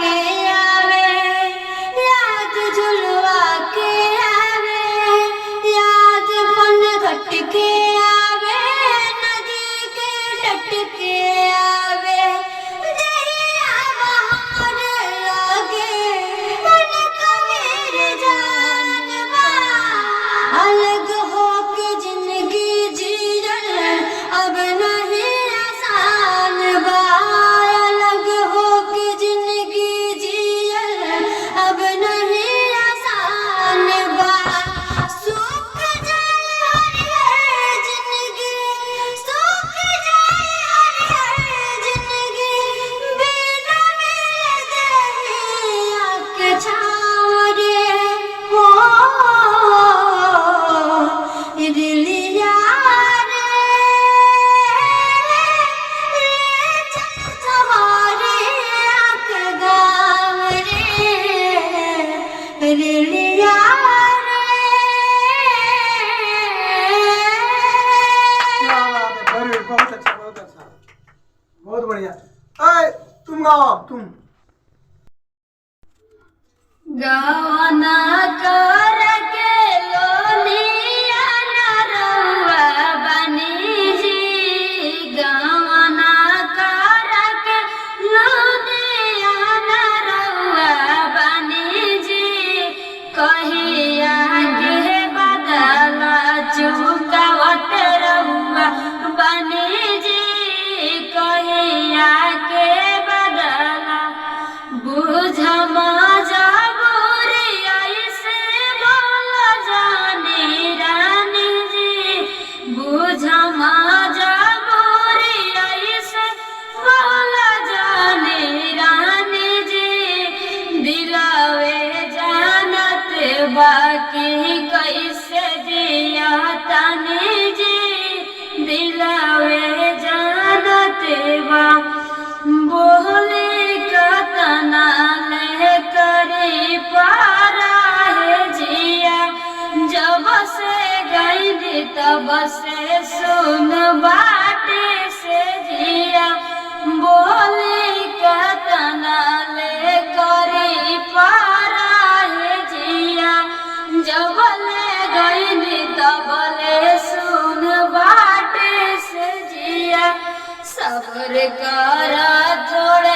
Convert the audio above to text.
के आवे, याद झुलवा के आवे, याद पन घट के आवे, नदी के तट के आवे, दरिया बहार लागे, मन कबीर जानवा। अलग होके जिंदगी जीजल अब नहीं आसान बा, अलग होके जिंदगी जीजल अब नहीं आसान बा। सूख जाए हर जिंदगी, सूख जाए हर जिंदगी, बिना मिले दरिया के छाँव रे हो दिलिया रे, ले चल सवारे आके गाँव रे, दिलिया रे। क्या बात है, वेरी गुड, बहुत अच्छा, बहुत अच्छा, बहुत बढ़िया। अरे तुम गाओ, अब तुम। गवना कर के लोनिया नरवा बनी जी, गवना कर के लोनिया नरवा बनी जी, कहिया के बदल चुकावत रहुआ बनी जी, कहिया के बदल बुझ मजबूरी ऐसे बोल जानी रानी जी, बुझ मजबूरी ऐसे बोल जानी रानी जी, दिलवे जानत बाकी कैसे जिया तानी जी, दिलवे जानत बा बोले कतना ले करी पारा है जिया, जब से गई तब से सुन बाटे से जिया, बोले कतना ले करी पारा है जिया, जब ले गई तब ले सुन बाटे से जिया, सब्र करा थोड़ा